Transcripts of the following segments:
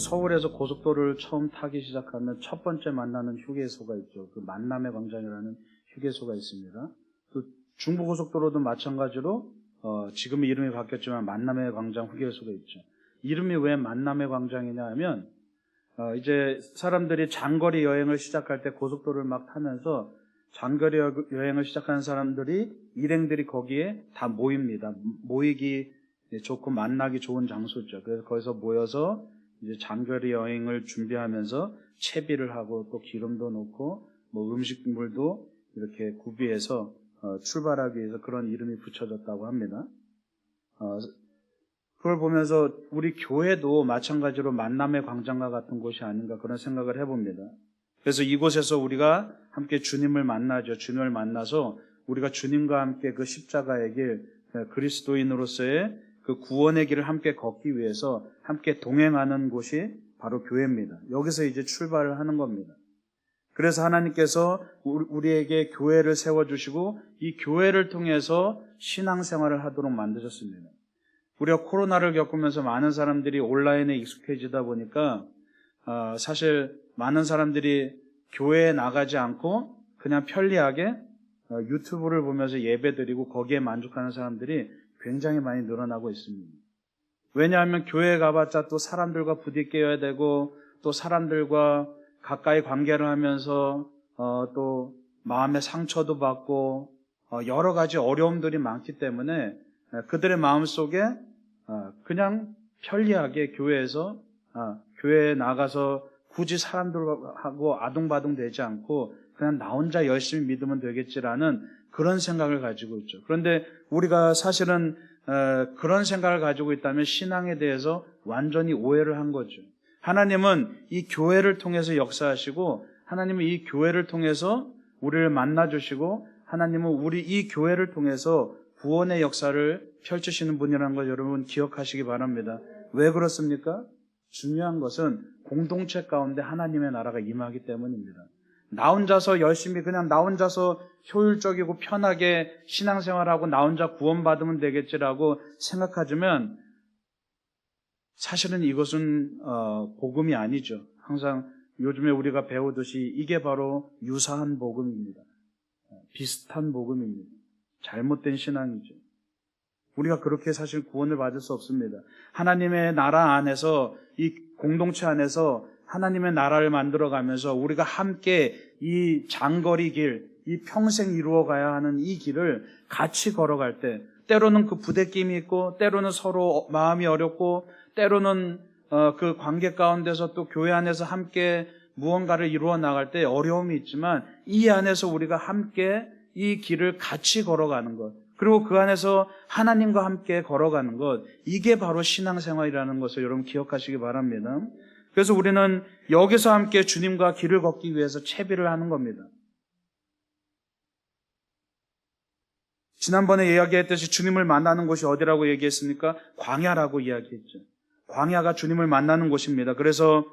서울에서 고속도로를 처음 타기 시작하면 첫 번째 만나는 휴게소가 있죠. 그 만남의 광장이라는 휴게소가 있습니다. 또 중부고속도로도 마찬가지로 지금 이름이 바뀌었지만 만남의 광장 휴게소가 있죠. 이름이 왜 만남의 광장이냐 하면 이제 사람들이 장거리 여행을 시작할 때 고속도로를 막 타면서 장거리 여행을 시작하는 사람들이 일행들이 거기에 다 모입니다. 모이기 좋고 만나기 좋은 장소죠. 그래서 거기서 모여서 이제 장거리 여행을 준비하면서 채비를 하고 또 기름도 넣고 뭐 음식물도 이렇게 구비해서 출발하기 위해서 그런 이름이 붙여졌다고 합니다. 그걸 보면서 우리 교회도 마찬가지로 만남의 광장과 같은 곳이 아닌가 그런 생각을 해봅니다. 그래서 이곳에서 우리가 함께 주님을 만나죠. 주님을 만나서 우리가 주님과 함께 그 십자가의 길, 그리스도인으로서의 그 구원의 길을 함께 걷기 위해서 함께 동행하는 곳이 바로 교회입니다. 여기서 이제 출발을 하는 겁니다. 그래서 하나님께서 우리에게 교회를 세워주시고 이 교회를 통해서 신앙생활을 하도록 만드셨습니다. 우리가 코로나를 겪으면서 많은 사람들이 온라인에 익숙해지다 보니까 사실 많은 사람들이 교회에 나가지 않고 그냥 편리하게 유튜브를 보면서 예배드리고 거기에 만족하는 사람들이 굉장히 많이 늘어나고 있습니다. 왜냐하면 교회에 가봤자 또 사람들과 부딪혀야 되고 또 사람들과 가까이 관계를 하면서 또 마음의 상처도 받고 여러 가지 어려움들이 많기 때문에 그들의 마음속에 그냥 편리하게 교회에 나가서 굳이 사람들하고 아둥바둥 되지 않고 그냥 나 혼자 열심히 믿으면 되겠지라는 그런 생각을 가지고 있죠. 그런데 우리가 사실은 그런 생각을 가지고 있다면 신앙에 대해서 완전히 오해를 한 거죠. 하나님은 이 교회를 통해서 역사하시고 하나님은 이 교회를 통해서 우리를 만나주시고 하나님은 우리 이 교회를 통해서 구원의 역사를 펼치시는 분이라는 걸 여러분 기억하시기 바랍니다. 왜 그렇습니까? 중요한 것은 공동체 가운데 하나님의 나라가 임하기 때문입니다. 나 혼자서 열심히 그냥 나 혼자서 효율적이고 편하게 신앙생활하고 나 혼자 구원받으면 되겠지라고 생각하지만 사실은 이것은 복음이 아니죠. 항상 요즘에 우리가 배우듯이 이게 바로 유사한 복음입니다. 비슷한 복음입니다. 잘못된 신앙이죠. 우리가 그렇게 사실 구원을 받을 수 없습니다. 하나님의 나라 안에서 이 공동체 안에서 하나님의 나라를 만들어가면서 우리가 함께 이 장거리 길, 이 평생 이루어가야 하는 이 길을 같이 걸어갈 때 때로는 그 부대낌이 있고 때로는 서로 마음이 어렵고 때로는 그 관계 가운데서 또 교회 안에서 함께 무언가를 이루어 나갈 때 어려움이 있지만 이 안에서 우리가 함께 이 길을 같이 걸어가는 것 그리고 그 안에서 하나님과 함께 걸어가는 것 이게 바로 신앙생활이라는 것을 여러분 기억하시기 바랍니다. 그래서 우리는 여기서 함께 주님과 길을 걷기 위해서 채비를 하는 겁니다. 지난번에 이야기했듯이 주님을 만나는 곳이 어디라고 얘기했습니까? 광야라고 이야기했죠. 광야가 주님을 만나는 곳입니다. 그래서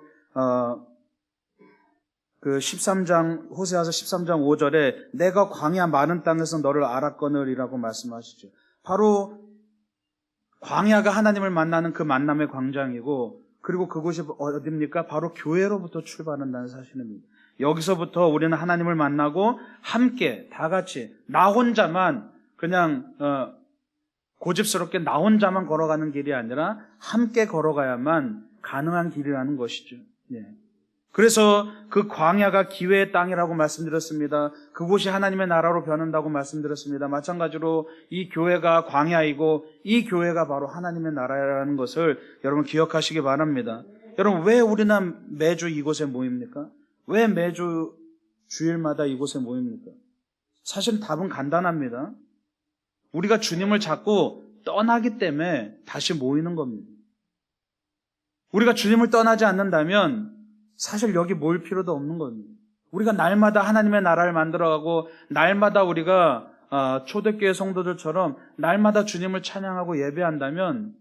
그 13장 호세아서 13장 5절에 내가 광야 많은 땅에서 너를 알았거늘이라고 말씀하시죠. 바로 광야가 하나님을 만나는 그 만남의 광장이고 그리고 그곳이 어디입니까? 바로 교회로부터 출발한다는 사실입니다. 여기서부터 우리는 하나님을 만나고 함께 다 같이 나 혼자만 그냥 고집스럽게 나 혼자만 걸어가는 길이 아니라 함께 걸어가야만 가능한 길이라는 것이죠. 예. 그래서 그 광야가 기회의 땅이라고 말씀드렸습니다. 그곳이 하나님의 나라로 변한다고 말씀드렸습니다. 마찬가지로 이 교회가 광야이고 이 교회가 바로 하나님의 나라라는 것을 여러분 기억하시기 바랍니다. 여러분 왜 우리는 매주 이곳에 모입니까? 왜 매주 주일마다 이곳에 모입니까? 사실 답은 간단합니다. 우리가 주님을 찾고 떠나기 때문에 다시 모이는 겁니다. 우리가 주님을 떠나지 않는다면 사실 여기 모일 필요도 없는 겁니다. 우리가 날마다 하나님의 나라를 만들어가고 날마다 우리가 초대교회 성도들처럼 날마다 주님을 찬양하고 예배한다면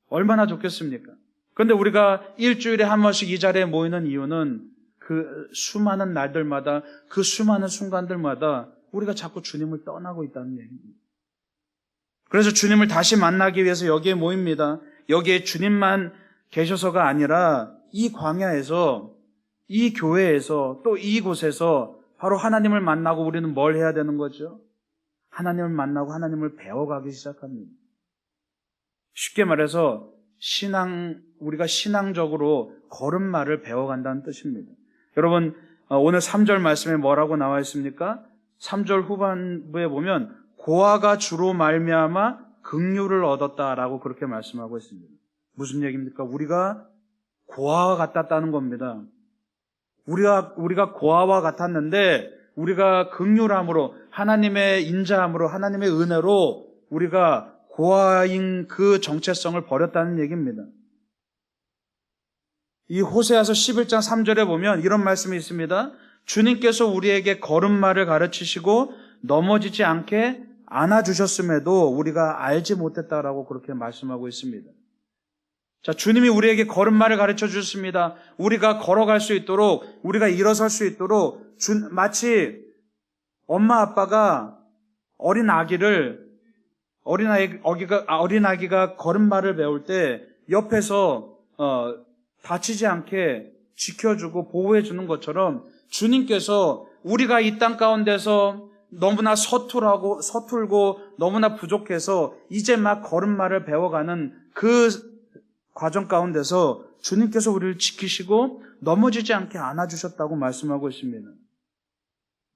얼마나 좋겠습니까? 그런데 우리가 일주일에 한 번씩 이 자리에 모이는 이유는 그 수많은 날들마다 그 수많은 순간들마다 우리가 자꾸 주님을 떠나고 있다는 얘기입니다. 그래서 주님을 다시 만나기 위해서 여기에 모입니다. 여기에 주님만 계셔서가 아니라 이 광야에서, 이 교회에서, 또 이곳에서 바로 하나님을 만나고 우리는 뭘 해야 되는 거죠? 하나님을 만나고 하나님을 배워가기 시작합니다. 쉽게 말해서 우리가 신앙적으로 걸음마를 배워간다는 뜻입니다. 여러분, 오늘 3절 말씀에 뭐라고 나와 있습니까? 3절 후반부에 보면 고아가 주로 말미암아 긍휼을 얻었다라고 그렇게 말씀하고 있습니다. 무슨 얘기입니까? 우리가 고아와 같았다는 겁니다. 우리가 고아와 같았는데 우리가 긍휼함으로, 하나님의 인자함으로, 하나님의 은혜로 우리가 고아인 그 정체성을 버렸다는 얘기입니다. 이 호세아서 11장 3절에 보면 이런 말씀이 있습니다. 주님께서 우리에게 걸음마를 가르치시고 넘어지지 않게 안아주셨음에도 우리가 알지 못했다라고 그렇게 말씀하고 있습니다. 자, 주님이 우리에게 걸음마를 가르쳐 주셨습니다. 우리가 걸어갈 수 있도록, 우리가 일어설 수 있도록, 마치 엄마 아빠가 어린아기가 걸음마를 배울 때 옆에서 다치지 않게 지켜주고 보호해주는 것처럼 주님께서 우리가 이 땅 가운데서 너무나 서툴고 너무나 부족해서 이제 막 걸음마를 배워가는 그 과정 가운데서 주님께서 우리를 지키시고 넘어지지 않게 안아주셨다고 말씀하고 있습니다.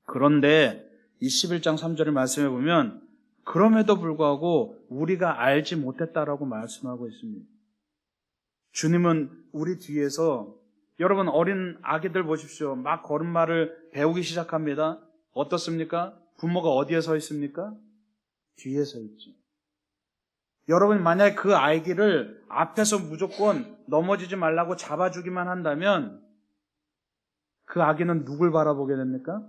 그런데 이 11장 3절을 말씀해 보면 그럼에도 불구하고 우리가 알지 못했다라고 말씀하고 있습니다. 주님은 우리 뒤에서, 여러분 어린 아기들 보십시오. 막 걸음마를 배우기 시작합니다. 어떻습니까? 부모가 어디에 서 있습니까? 뒤에 서 있죠. 여러분 만약에 그 아기를 앞에서 무조건 넘어지지 말라고 잡아주기만 한다면 그 아기는 누굴 바라보게 됩니까?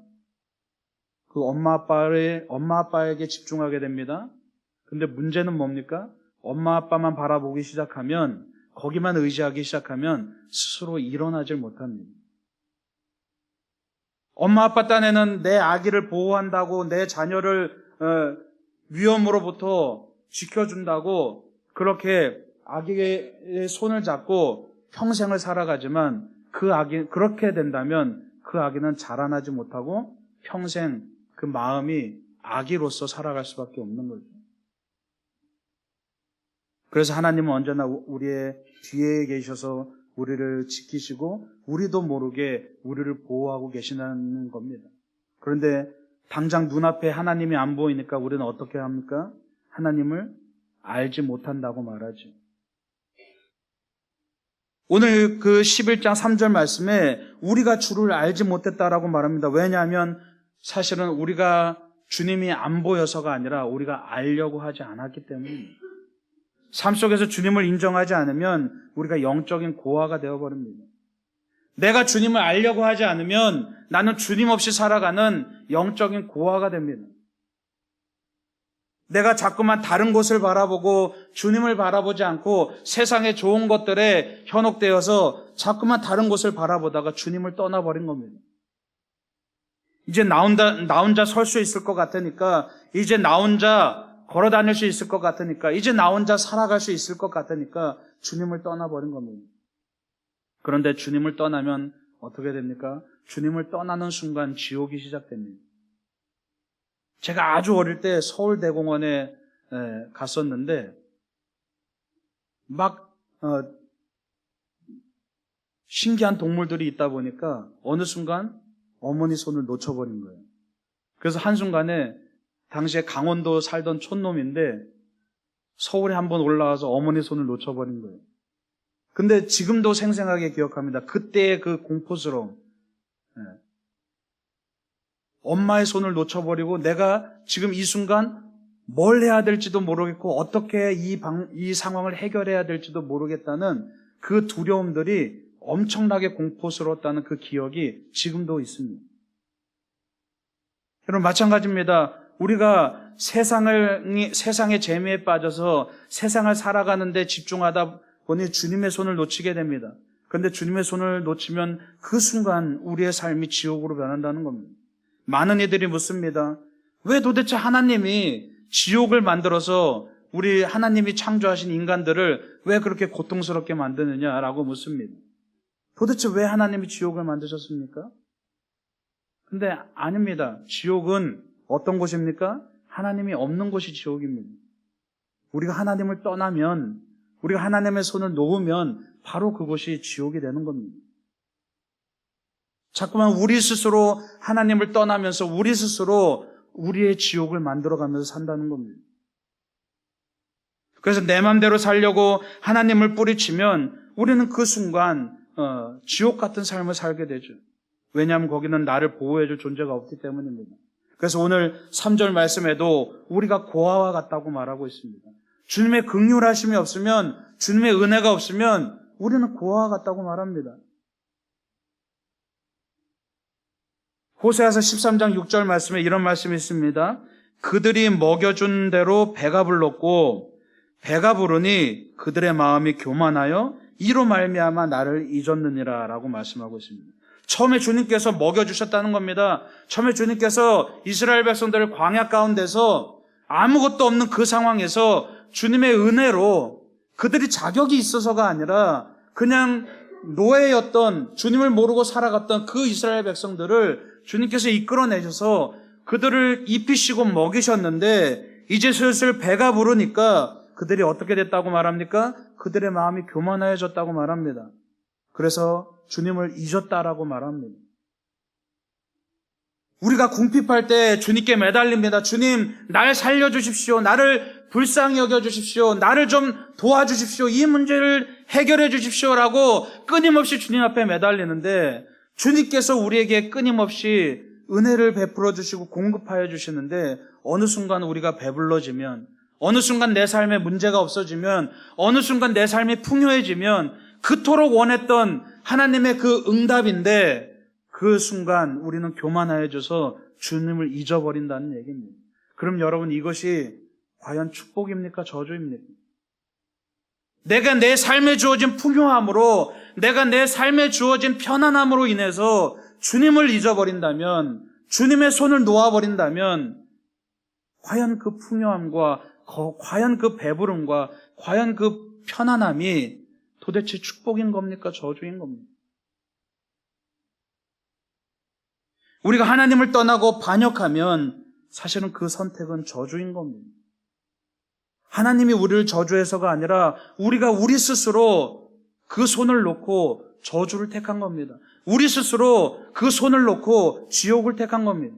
그 엄마 아빠에게 집중하게 됩니다. 근데 문제는 뭡니까? 엄마 아빠만 바라보기 시작하면, 거기만 의지하기 시작하면 스스로 일어나질 못합니다. 엄마 아빠 딴에는 내 아기를 보호한다고, 내 자녀를 위험으로부터 지켜준다고 그렇게 아기의 손을 잡고 평생을 살아가지만 그렇게 된다면 그 아기는 자라나지 못하고 평생 그 마음이 아기로서 살아갈 수밖에 없는 거죠. 그래서 하나님은 언제나 우리의 뒤에 계셔서 우리를 지키시고 우리도 모르게 우리를 보호하고 계시다는 겁니다. 그런데 당장 눈앞에 하나님이 안 보이니까 우리는 어떻게 합니까? 하나님을 알지 못한다고 말하죠. 오늘 그 11장 3절 말씀에 우리가 주를 알지 못했다라고 말합니다. 왜냐하면 사실은 우리가 주님이 안 보여서가 아니라 우리가 알려고 하지 않았기 때문입니다. 삶 속에서 주님을 인정하지 않으면 우리가 영적인 고아가 되어버립니다. 내가 주님을 알려고 하지 않으면 나는 주님 없이 살아가는 영적인 고아가 됩니다. 내가 자꾸만 다른 곳을 바라보고 주님을 바라보지 않고 세상의 좋은 것들에 현혹되어서 자꾸만 다른 곳을 바라보다가 주님을 떠나버린 겁니다. 이제 나 혼자 설 수 있을 것 같으니까, 이제 나 혼자 걸어 다닐 수 있을 것 같으니까, 이제 나 혼자 살아갈 수 있을 것 같으니까 주님을 떠나버린 겁니다. 그런데 주님을 떠나면 어떻게 됩니까? 주님을 떠나는 순간 지옥이 시작됩니다. 제가 아주 어릴 때 서울대공원에 갔었는데 막 신기한 동물들이 있다 보니까 어느 순간 어머니 손을 놓쳐버린 거예요. 그래서 한순간에 당시에 강원도 살던 촌놈인데 서울에 한번 올라와서 어머니 손을 놓쳐버린 거예요. 근데 지금도 생생하게 기억합니다. 그때의 그 공포스러움. 엄마의 손을 놓쳐버리고 내가 지금 이 순간 뭘 해야 될지도 모르겠고 어떻게 이 상황을 해결해야 될지도 모르겠다는 그 두려움들이 엄청나게 공포스러웠다는 그 기억이 지금도 있습니다. 여러분 마찬가지입니다. 우리가 세상의 재미에 빠져서 세상을 살아가는데 집중하다 보니 주님의 손을 놓치게 됩니다. 그런데 주님의 손을 놓치면 그 순간 우리의 삶이 지옥으로 변한다는 겁니다. 많은 이들이 묻습니다. 왜 도대체 하나님이 지옥을 만들어서 우리 하나님이 창조하신 인간들을 왜 그렇게 고통스럽게 만드느냐라고 묻습니다. 도대체 왜 하나님이 지옥을 만드셨습니까? 근데 아닙니다. 지옥은 어떤 곳입니까? 하나님이 없는 곳이 지옥입니다. 우리가 하나님을 떠나면, 우리가 하나님의 손을 놓으면 바로 그곳이 지옥이 되는 겁니다. 자꾸만 우리 스스로 하나님을 떠나면서 우리 스스로 우리의 지옥을 만들어가면서 산다는 겁니다. 그래서 내 맘대로 살려고 하나님을 뿌리치면 우리는 그 순간 지옥 같은 삶을 살게 되죠. 왜냐하면 거기는 나를 보호해줄 존재가 없기 때문입니다. 그래서 오늘 3절 말씀에도 우리가 고아와 같다고 말하고 있습니다. 주님의 긍휼하심이 없으면, 주님의 은혜가 없으면 우리는 고아와 같다고 말합니다. 호세아서 13장 6절 말씀에 이런 말씀이 있습니다. 그들이 먹여준 대로 배가 불렀고 배가 부르니 그들의 마음이 교만하여 이로 말미암아 나를 잊었느니라 라고 말씀하고 있습니다. 처음에 주님께서 먹여주셨다는 겁니다. 처음에 주님께서 이스라엘 백성들을 광야 가운데서 아무것도 없는 그 상황에서 주님의 은혜로 그들이 자격이 있어서가 아니라 그냥 노예였던, 주님을 모르고 살아갔던 그 이스라엘 백성들을 주님께서 이끌어내셔서 그들을 입히시고 먹이셨는데 이제 슬슬 배가 부르니까 그들이 어떻게 됐다고 말합니까? 그들의 마음이 교만해졌다고 말합니다. 그래서 주님을 잊었다라고 말합니다. 우리가 궁핍할 때 주님께 매달립니다. 주님, 날 살려주십시오. 나를 불쌍히 여겨주십시오. 나를 좀 도와주십시오. 이 문제를 해결해 주십시오라고 끊임없이 주님 앞에 매달리는데 주님께서 우리에게 끊임없이 은혜를 베풀어 주시고 공급하여 주시는데 어느 순간 우리가 배불러지면, 어느 순간 내 삶에 문제가 없어지면, 어느 순간 내 삶이 풍요해지면 그토록 원했던 하나님의 그 응답인데 그 순간 우리는 교만해져서 주님을 잊어버린다는 얘기입니다. 그럼 여러분, 이것이 과연 축복입니까? 저주입니까? 내가 내 삶에 주어진 풍요함으로, 내가 내 삶에 주어진 편안함으로 인해서 주님을 잊어버린다면, 주님의 손을 놓아버린다면 과연 그 풍요함과 과연 그 배부름과 과연 그 편안함이 도대체 축복인 겁니까? 저주인 겁니까? 우리가 하나님을 떠나고 반역하면 사실은 그 선택은 저주인 겁니다. 하나님이 우리를 저주해서가 아니라 우리가 우리 스스로 그 손을 놓고 저주를 택한 겁니다. 우리 스스로 그 손을 놓고 지옥을 택한 겁니다.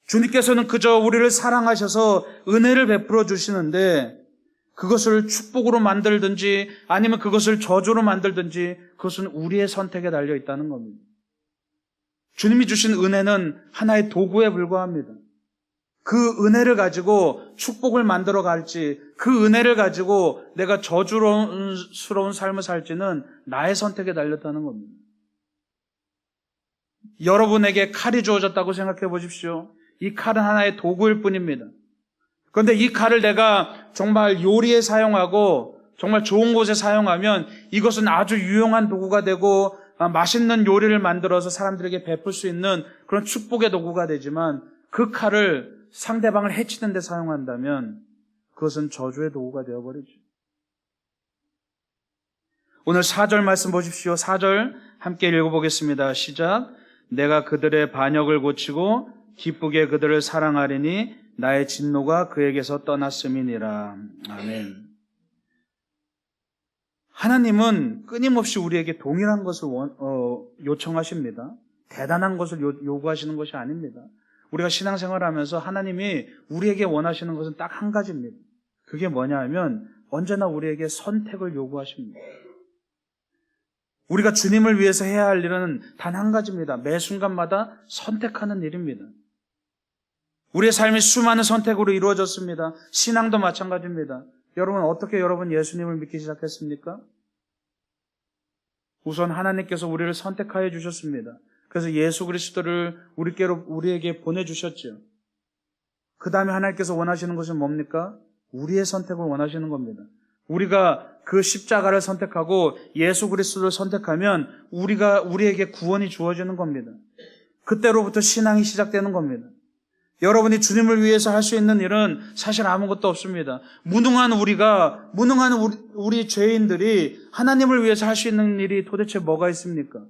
주님께서는 그저 우리를 사랑하셔서 은혜를 베풀어 주시는데 그것을 축복으로 만들든지 아니면 그것을 저주로 만들든지 그것은 우리의 선택에 달려 있다는 겁니다. 주님이 주신 은혜는 하나의 도구에 불과합니다. 그 은혜를 가지고 축복을 만들어 갈지, 그 은혜를 가지고 내가 저주스러운 삶을 살지는 나의 선택에 달렸다는 겁니다. 여러분에게 칼이 주어졌다고 생각해 보십시오. 이 칼은 하나의 도구일 뿐입니다. 그런데 이 칼을 내가 정말 요리에 사용하고 정말 좋은 곳에 사용하면 이것은 아주 유용한 도구가 되고 맛있는 요리를 만들어서 사람들에게 베풀 수 있는 그런 축복의 도구가 되지만 그 칼을 상대방을 해치는 데 사용한다면 그것은 저주의 도구가 되어버리죠. 오늘 4절 말씀 보십시오. 4절 함께 읽어보겠습니다. 시작. 내가 그들의 반역을 고치고 기쁘게 그들을 사랑하리니 나의 진노가 그에게서 떠났음이니라. 아멘. 하나님은 끊임없이 우리에게 동일한 것을 요청하십니다. 대단한 것을 요구하시는 것이 아닙니다. 우리가 신앙생활하면서 하나님이 우리에게 원하시는 것은 딱 한 가지입니다. 그게 뭐냐 하면 언제나 우리에게 선택을 요구하십니다. 우리가 주님을 위해서 해야 할 일은 단 한 가지입니다. 매 순간마다 선택하는 일입니다. 우리의 삶이 수많은 선택으로 이루어졌습니다. 신앙도 마찬가지입니다. 여러분, 어떻게 여러분 예수님을 믿기 시작했습니까? 우선 하나님께서 우리를 선택하여 주셨습니다. 그래서 예수 그리스도를 우리에게 보내주셨죠. 그 다음에 하나님께서 원하시는 것은 뭡니까? 우리의 선택을 원하시는 겁니다. 우리가 그 십자가를 선택하고 예수 그리스도를 선택하면 우리에게 구원이 주어지는 겁니다. 그때로부터 신앙이 시작되는 겁니다. 여러분이 주님을 위해서 할 수 있는 일은 사실 아무것도 없습니다. 무능한 우리 죄인들이 하나님을 위해서 할 수 있는 일이 도대체 뭐가 있습니까?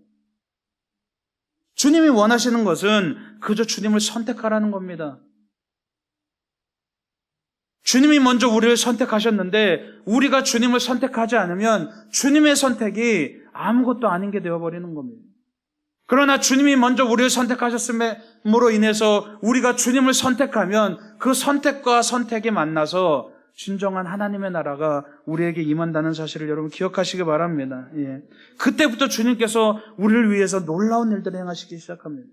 주님이 원하시는 것은 그저 주님을 선택하라는 겁니다. 주님이 먼저 우리를 선택하셨는데 우리가 주님을 선택하지 않으면 주님의 선택이 아무것도 아닌 게 되어버리는 겁니다. 그러나 주님이 먼저 우리를 선택하셨음으로 인해서 우리가 주님을 선택하면 그 선택과 선택이 만나서 진정한 하나님의 나라가 우리에게 임한다는 사실을 여러분 기억하시기 바랍니다. 예. 그때부터 주님께서 우리를 위해서 놀라운 일들을 행하시기 시작합니다.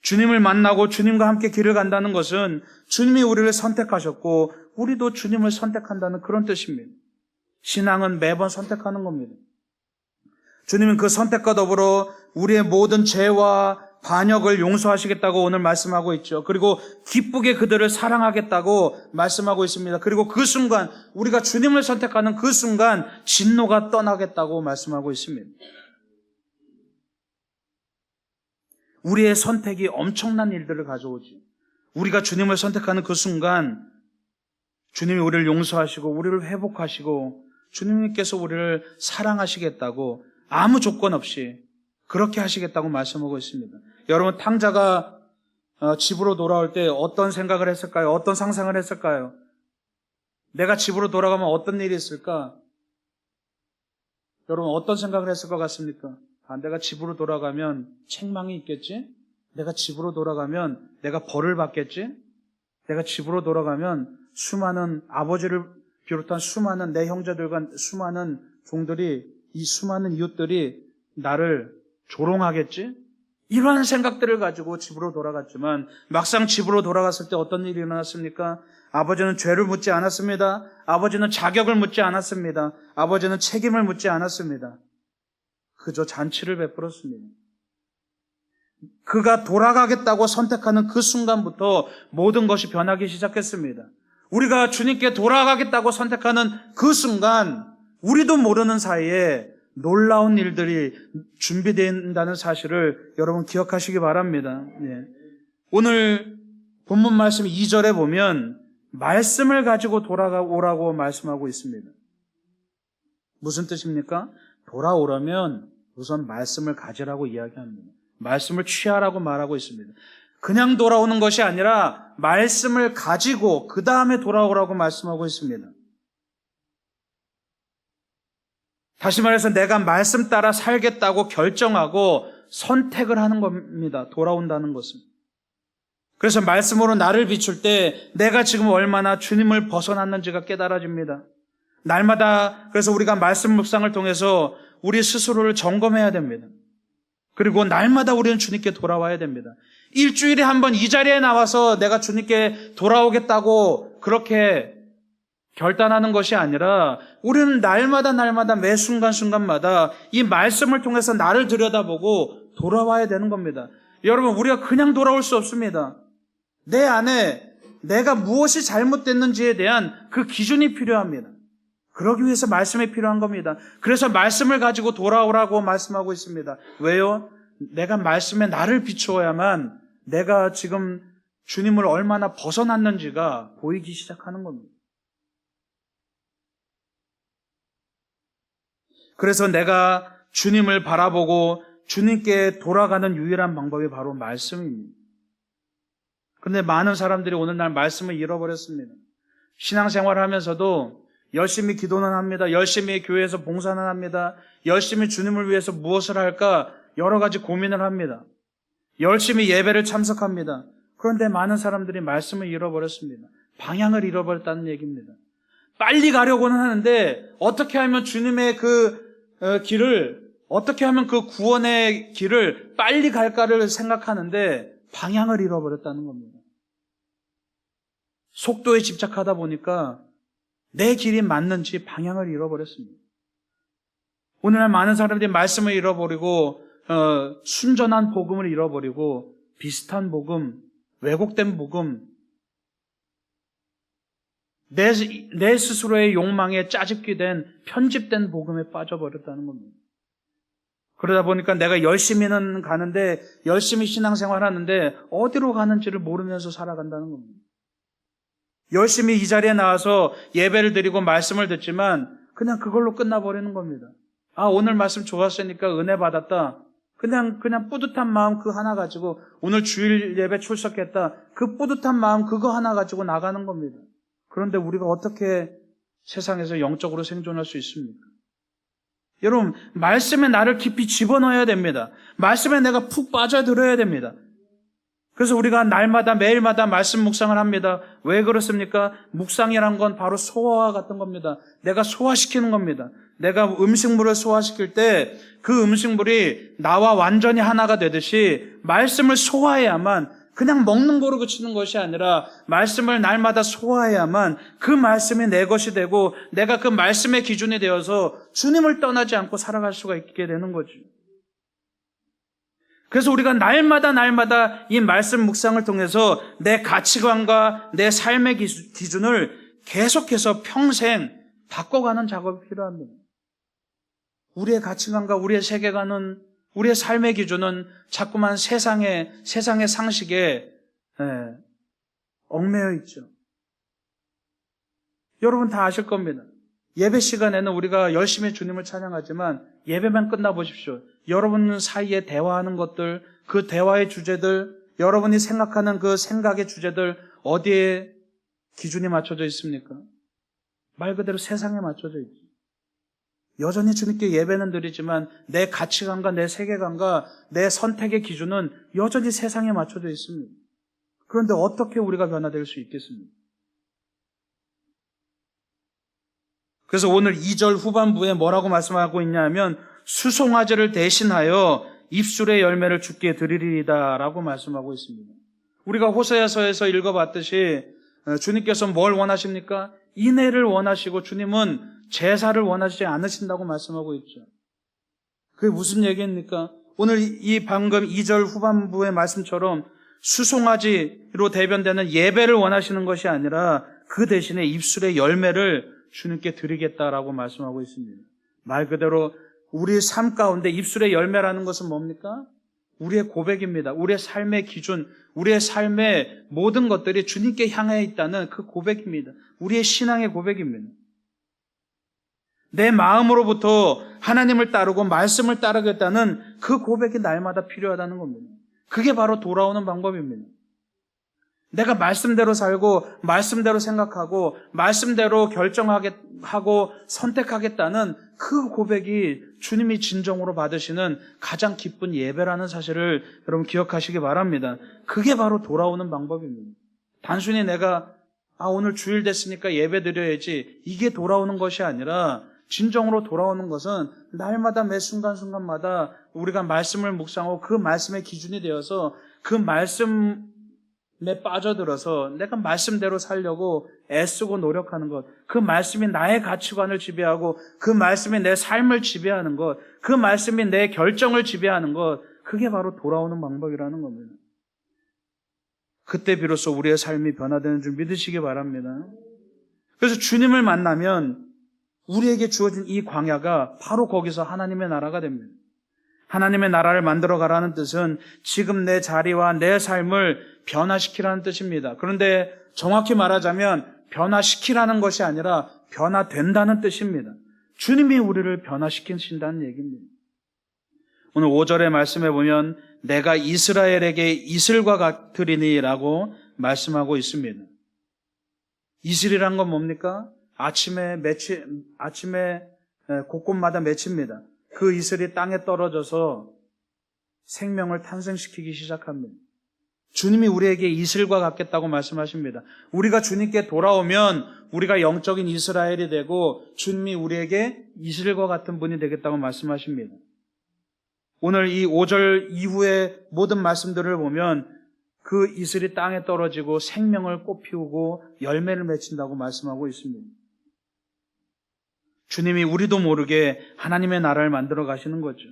주님을 만나고 주님과 함께 길을 간다는 것은 주님이 우리를 선택하셨고 우리도 주님을 선택한다는 그런 뜻입니다. 신앙은 매번 선택하는 겁니다. 주님은 그 선택과 더불어 우리의 모든 죄와 반역을 용서하시겠다고 오늘 말씀하고 있죠. 그리고 기쁘게 그들을 사랑하겠다고 말씀하고 있습니다. 그리고 그 순간 우리가 주님을 선택하는 그 순간 진노가 떠나겠다고 말씀하고 있습니다. 우리의 선택이 엄청난 일들을 가져오지. 우리가 주님을 선택하는 그 순간 주님이 우리를 용서하시고 우리를 회복하시고 주님께서 우리를 사랑하시겠다고 아무 조건 없이 그렇게 하시겠다고 말씀하고 있습니다. 여러분, 탕자가 집으로 돌아올 때 어떤 생각을 했을까요? 어떤 상상을 했을까요? 내가 집으로 돌아가면 어떤 일이 있을까? 여러분, 어떤 생각을 했을 것 같습니까? 내가 집으로 돌아가면 책망이 있겠지? 내가 집으로 돌아가면 내가 벌을 받겠지? 내가 집으로 돌아가면 수많은 아버지를 비롯한 수많은 내 형제들과 수많은 종들이 이 수많은 이웃들이 나를 조롱하겠지? 이러한 생각들을 가지고 집으로 돌아갔지만 막상 집으로 돌아갔을 때 어떤 일이 일어났습니까? 아버지는 죄를 묻지 않았습니다. 아버지는 자격을 묻지 않았습니다. 아버지는 책임을 묻지 않았습니다. 그저 잔치를 베풀었습니다. 그가 돌아가겠다고 선택하는 그 순간부터 모든 것이 변하기 시작했습니다. 우리가 주님께 돌아가겠다고 선택하는 그 순간 우리도 모르는 사이에 놀라운 일들이 준비된다는 사실을 여러분 기억하시기 바랍니다. 예. 오늘 본문 말씀 2절에 보면 말씀을 가지고 돌아오라고 말씀하고 있습니다. 무슨 뜻입니까? 돌아오려면 우선 말씀을 가지라고 이야기합니다. 말씀을 취하라고 말하고 있습니다. 그냥 돌아오는 것이 아니라 말씀을 가지고 그 다음에 돌아오라고 말씀하고 있습니다. 다시 말해서 내가 말씀 따라 살겠다고 결정하고 선택을 하는 겁니다. 돌아온다는 것은. 그래서 말씀으로 나를 비출 때 내가 지금 얼마나 주님을 벗어났는지가 깨달아집니다. 날마다 그래서 우리가 말씀 묵상을 통해서 우리 스스로를 점검해야 됩니다. 그리고 날마다 우리는 주님께 돌아와야 됩니다. 일주일에 한 번 이 자리에 나와서 내가 주님께 돌아오겠다고 그렇게 결단하는 것이 아니라 우리는 날마다 매 순간순간마다 이 말씀을 통해서 나를 들여다보고 돌아와야 되는 겁니다. 여러분, 우리가 그냥 돌아올 수 없습니다. 내 안에 내가 무엇이 잘못됐는지에 대한 그 기준이 필요합니다. 그러기 위해서 말씀이 필요한 겁니다. 그래서 말씀을 가지고 돌아오라고 말씀하고 있습니다. 왜요? 내가 말씀에 나를 비추어야만 내가 지금 주님을 얼마나 벗어났는지가 보이기 시작하는 겁니다. 그래서 내가 주님을 바라보고 주님께 돌아가는 유일한 방법이 바로 말씀입니다. 그런데 많은 사람들이 오늘날 말씀을 잃어버렸습니다. 신앙생활을 하면서도 열심히 기도는 합니다. 열심히 교회에서 봉사는 합니다. 열심히 주님을 위해서 무엇을 할까 여러 가지 고민을 합니다. 열심히 예배를 참석합니다. 그런데 많은 사람들이 말씀을 잃어버렸습니다. 방향을 잃어버렸다는 얘기입니다. 빨리 가려고는 하는데 어떻게 하면 주님의 그 길을, 어떻게 하면 그 구원의 길을 빨리 갈까를 생각하는데 방향을 잃어버렸다는 겁니다. 속도에 집착하다 보니까 내 길이 맞는지 방향을 잃어버렸습니다. 오늘날 많은 사람들이 말씀을 잃어버리고 순전한 복음을 잃어버리고 비슷한 복음, 왜곡된 복음, 내 스스로의 욕망에 짜집게 된 편집된 복음에 빠져버렸다는 겁니다. 그러다 보니까 내가 열심히는 가는데 열심히 신앙생활 하는데 어디로 가는지를 모르면서 살아간다는 겁니다. 열심히 이 자리에 나와서 예배를 드리고 말씀을 듣지만 그냥 그걸로 끝나버리는 겁니다. 아, 오늘 말씀 좋았으니까 은혜 받았다. 그냥 뿌듯한 마음 그 하나 가지고 오늘 주일 예배 출석했다. 그 뿌듯한 마음 그거 하나 가지고 나가는 겁니다. 그런데 우리가 어떻게 세상에서 영적으로 생존할 수 있습니까? 여러분, 말씀에 나를 깊이 집어넣어야 됩니다. 말씀에 내가 푹 빠져들어야 됩니다. 그래서 우리가 날마다 매일마다 말씀 묵상을 합니다. 왜 그렇습니까? 묵상이란 건 바로 소화와 같은 겁니다. 내가 소화시키는 겁니다. 내가 음식물을 소화시킬 때 그 음식물이 나와 완전히 하나가 되듯이 말씀을 소화해야만, 그냥 먹는 거로 그치는 것이 아니라 말씀을 날마다 소화해야만 그 말씀이 내 것이 되고 내가 그 말씀의 기준이 되어서 주님을 떠나지 않고 살아갈 수가 있게 되는 거죠. 그래서 우리가 날마다 이 말씀 묵상을 통해서 내 가치관과 내 삶의 기준을 계속해서 평생 바꿔가는 작업이 필요합니다. 우리의 가치관과 우리의 세계관은, 우리의 삶의 기준은 자꾸만 세상의 상식에 얽매여 있죠. 여러분 다 아실 겁니다. 예배 시간에는 우리가 열심히 주님을 찬양하지만 예배만 끝나보십시오. 여러분 사이에 대화하는 것들, 그 대화의 주제들, 여러분이 생각하는 그 생각의 주제들 어디에 기준이 맞춰져 있습니까? 말 그대로 세상에 맞춰져 있죠. 여전히 주님께 예배는 드리지만 내 가치관과 내 세계관과 내 선택의 기준은 여전히 세상에 맞춰져 있습니다. 그런데 어떻게 우리가 변화될 수 있겠습니까? 그래서 오늘 2절 후반부에 뭐라고 말씀하고 있냐면 수송아지를 대신하여 입술의 열매를 주께 드리리이다 라고 말씀하고 있습니다. 우리가 호세아서에서 읽어봤듯이 주님께서 뭘 원하십니까? 인애를 원하시고 주님은 제사를 원하시지 않으신다고 말씀하고 있죠. 그게 무슨 얘기입니까? 오늘 이 방금 2절 후반부의 말씀처럼 수송아지로 대변되는 예배를 원하시는 것이 아니라 그 대신에 입술의 열매를 주님께 드리겠다라고 말씀하고 있습니다. 말 그대로 우리 삶 가운데 입술의 열매라는 것은 뭡니까? 우리의 고백입니다. 우리의 삶의 기준, 우리의 삶의 모든 것들이 주님께 향해 있다는 그 고백입니다. 우리의 신앙의 고백입니다. 내 마음으로부터 하나님을 따르고 말씀을 따르겠다는 그 고백이 날마다 필요하다는 겁니다. 그게 바로 돌아오는 방법입니다. 내가 말씀대로 살고 말씀대로 생각하고 말씀대로 결정하고 선택하겠다는 그 고백이 주님이 진정으로 받으시는 가장 기쁜 예배라는 사실을 여러분 기억하시기 바랍니다. 그게 바로 돌아오는 방법입니다. 단순히 내가 오늘 주일 됐으니까 예배 드려야지 이게 돌아오는 것이 아니라 진정으로 돌아오는 것은 날마다 매 순간순간마다 우리가 말씀을 묵상하고 그 말씀의 기준이 되어서 그 말씀에 빠져들어서 내가 말씀대로 살려고 애쓰고 노력하는 것, 그 말씀이 나의 가치관을 지배하고 그 말씀이 내 삶을 지배하는 것, 그 말씀이 내 결정을 지배하는 것, 그게 바로 돌아오는 방법이라는 겁니다. 그때 비로소 우리의 삶이 변화되는 줄 믿으시기 바랍니다. 그래서 주님을 만나면 우리에게 주어진 이 광야가 바로 거기서 하나님의 나라가 됩니다. 하나님의 나라를 만들어 가라는 뜻은 지금 내 자리와 내 삶을 변화시키라는 뜻입니다. 그런데 정확히 말하자면 변화시키라는 것이 아니라 변화된다는 뜻입니다. 주님이 우리를 변화시키신다는 얘기입니다. 오늘 5절의 말씀에 보면 내가 이스라엘에게 이슬과 같으리니라고 말씀하고 있습니다. 이슬이란 건 뭡니까? 아침에 곳곳마다 맺힙니다. 그 이슬이 땅에 떨어져서 생명을 탄생시키기 시작합니다. 주님이 우리에게 이슬과 같겠다고 말씀하십니다. 우리가 주님께 돌아오면 우리가 영적인 이스라엘이 되고 주님이 우리에게 이슬과 같은 분이 되겠다고 말씀하십니다. 오늘 이 5절 이후의 모든 말씀들을 보면 그 이슬이 땅에 떨어지고 생명을 꽃피우고 열매를 맺힌다고 말씀하고 있습니다. 주님이 우리도 모르게 하나님의 나라를 만들어 가시는 거죠.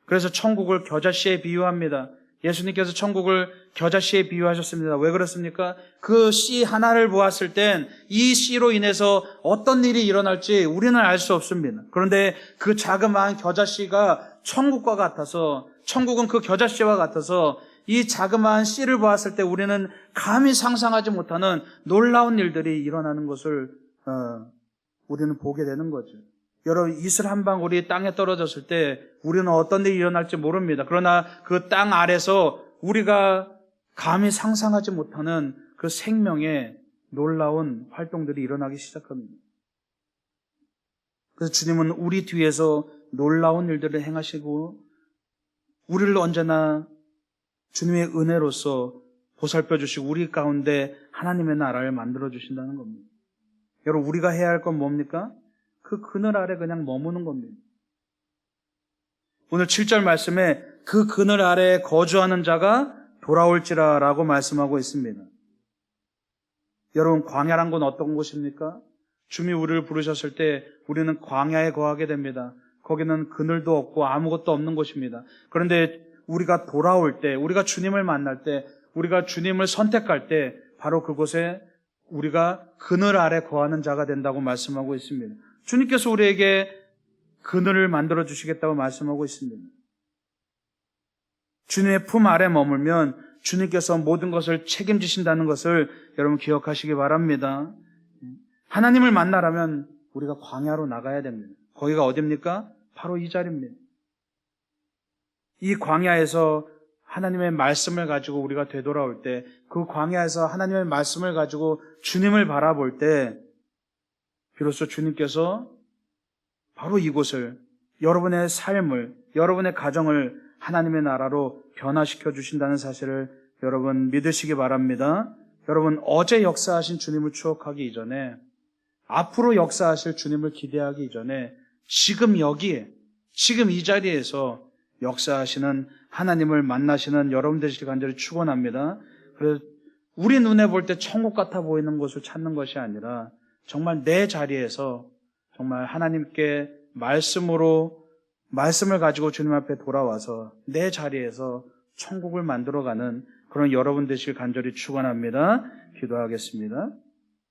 그래서 천국을 겨자씨에 비유합니다. 예수님께서 천국을 겨자씨에 비유하셨습니다. 왜 그렇습니까? 그 씨 하나를 보았을 땐 이 씨로 인해서 어떤 일이 일어날지 우리는 알 수 없습니다. 그런데 그 자그마한 겨자씨가 천국과 같아서, 천국은 그 겨자씨와 같아서 이 자그마한 씨를 보았을 때 우리는 감히 상상하지 못하는 놀라운 일들이 일어나는 것을 우리는 보게 되는 거죠. 여러분, 이슬 한 방울이 땅에 떨어졌을 때 우리는 어떤 일이 일어날지 모릅니다. 그러나 그 땅 아래서 우리가 감히 상상하지 못하는 그 생명의 놀라운 활동들이 일어나기 시작합니다. 그래서 주님은 우리 뒤에서 놀라운 일들을 행하시고 우리를 언제나 주님의 은혜로서 보살펴 주시고 우리 가운데 하나님의 나라를 만들어 주신다는 겁니다. 여러분, 우리가 해야 할 건 뭡니까? 그 그늘 아래 그냥 머무는 겁니다. 오늘 7절 말씀에 그 그늘 아래에 거주하는 자가 돌아올지라 라고 말씀하고 있습니다. 여러분, 광야란 건 어떤 곳입니까? 주님이 우리를 부르셨을 때 우리는 광야에 거하게 됩니다. 거기는 그늘도 없고 아무것도 없는 곳입니다. 그런데 우리가 돌아올 때, 우리가 주님을 만날 때, 우리가 주님을 선택할 때 바로 그곳에 우리가 그늘 아래 거하는 자가 된다고 말씀하고 있습니다. 주님께서 우리에게 그늘을 만들어 주시겠다고 말씀하고 있습니다. 주님의 품 아래 머물면 주님께서 모든 것을 책임지신다는 것을 여러분 기억하시기 바랍니다. 하나님을 만나려면 우리가 광야로 나가야 됩니다. 거기가 어디입니까? 바로 이 자리입니다. 이 광야에서 하나님의 말씀을 가지고 우리가 되돌아올 때, 그 광야에서 하나님의 말씀을 가지고 주님을 바라볼 때 비로소 주님께서 바로 이곳을, 여러분의 삶을, 여러분의 가정을 하나님의 나라로 변화시켜 주신다는 사실을 여러분 믿으시기 바랍니다. 여러분, 어제 역사하신 주님을 추억하기 이전에, 앞으로 역사하실 주님을 기대하기 이전에 지금 여기에, 지금 이 자리에서 역사하시는 하나님을 만나시는 여러분 되시길 간절히 축원합니다. 그래서 우리 눈에 볼 때 천국 같아 보이는 곳을 찾는 것이 아니라 정말 내 자리에서 정말 하나님께 말씀을 가지고 주님 앞에 돌아와서 내 자리에서 천국을 만들어가는 그런 여러분 되시길 간절히 축원합니다. 기도하겠습니다.